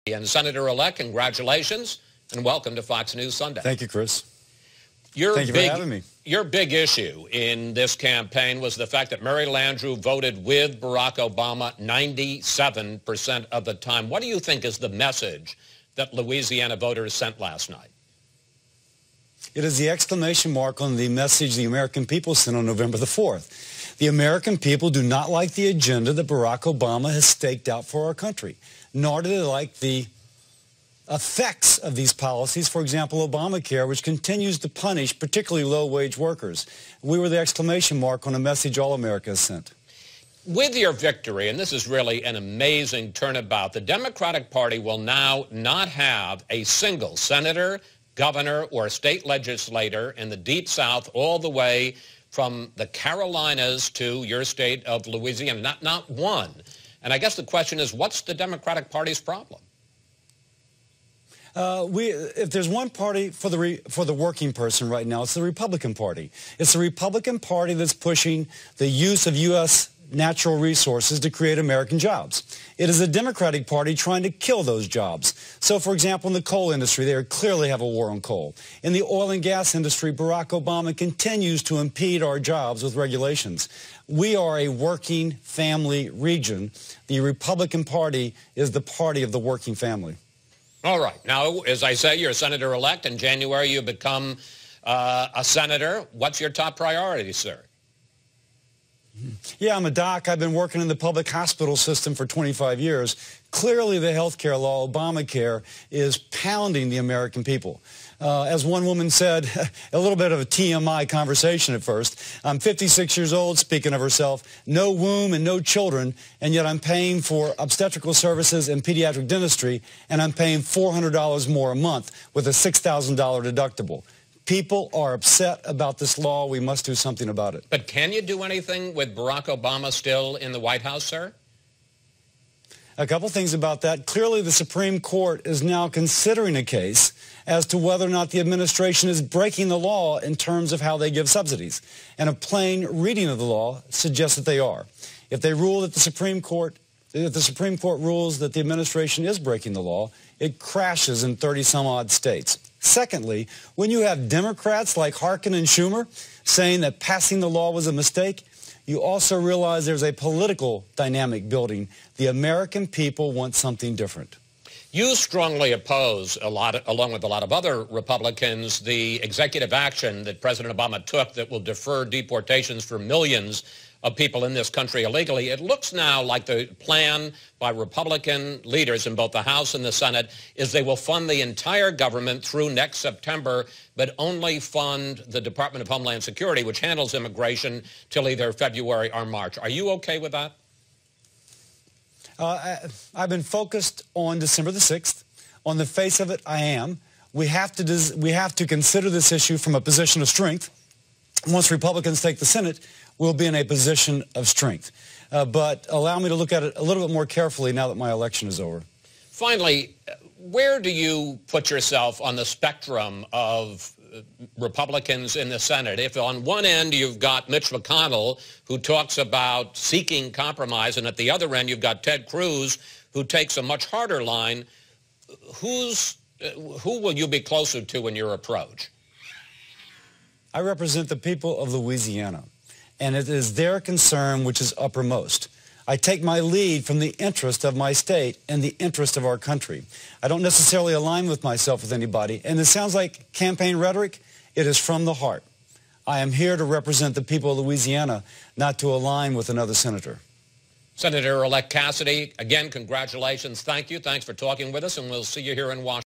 And Senator-elect, congratulations, and welcome to Fox News Sunday. Thank you, Chris. Thank you for having me. Your big issue in this campaign was the fact that Mary Landrieu voted with Barack Obama 97% of the time. What do you think is the message that Louisiana voters sent last night? It is the exclamation mark on the message the American people sent on November the 4th. The American people do not like the agenda that Barack Obama has staked out for our country, nor do they like the effects of these policies. For example, Obamacare, which continues to punish particularly low-wage workers. We were the exclamation mark on a message all America has sent. With your victory, and this is really an amazing turnabout, the Democratic Party will now not have a single senator, governor, or state legislator in the Deep South all the way from the Carolinas to your state of Louisiana. Not one. And I guess the question is, what's the Democratic Party's problem? If there's one party for the working person right now, it's the Republican Party. It's the Republican Party that's pushing the use of U.S. natural resources to create American jobs. It is the Democratic Party trying to kill those jobs. So, for example, in the coal industry, they clearly have a war on coal. In the oil and gas industry, Barack Obama continues to impede our jobs with regulations. We are a working family region. The Republican Party is the party of the working family. All right. Now, as I say, you're a senator-elect. In January, you become a senator. What's your top priority, sir? Yeah, I'm a doc. I've been working in the public hospital system for 25 years. Clearly, the health care law, Obamacare, is pounding the American people. As one woman said, a little bit of a TMI conversation at first, I'm 56 years old, speaking of herself, no womb and no children, and yet I'm paying for obstetrical services and pediatric dentistry, and I'm paying $400 more a month with a $6,000 deductible. People are upset about this law. We must do something about it. But can you do anything with Barack Obama still in the White House, sir? A couple things about that. Clearly, the Supreme Court is now considering a case as to whether or not the administration is breaking the law in terms of how they give subsidies. And a plain reading of the law suggests that they are. If they rule that the Supreme Court rules that the administration is breaking the law, it crashes in 30-some-odd states. Secondly, when you have Democrats like Harkin and Schumer saying that passing the law was a mistake, you also realize there's a political dynamic building. The American people want something different. You strongly oppose, along with a lot of other Republicans, the executive action that President Obama took that will defer deportations for millions of people in this country illegally. It looks now like the plan by Republican leaders in both the House and the Senate is they will fund the entire government through next September, but only fund the Department of Homeland Security, which handles immigration, till either February or March. Are you okay with that? I've been focused on December the 6th. On the face of it, I am. We have to consider this issue from a position of strength. Once Republicans take the Senate, we'll be in a position of strength. But allow me to look at it a little bit more carefully now that my election is over. Finally, where do you put yourself on the spectrum of Republicans in the Senate? If on one end you've got Mitch McConnell, who talks about seeking compromise, and at the other end you've got Ted Cruz, who takes a much harder line, who will you be closer to in your approach? I represent the people of Louisiana, and it is their concern which is uppermost. I take my lead from the interest of my state and the interest of our country. I don't necessarily align with myself with anybody, and it sounds like campaign rhetoric. It is from the heart. I am here to represent the people of Louisiana, not to align with another senator. Senator-elect Cassidy, again, congratulations. Thank you. Thanks for talking with us, and we'll see you here in Washington.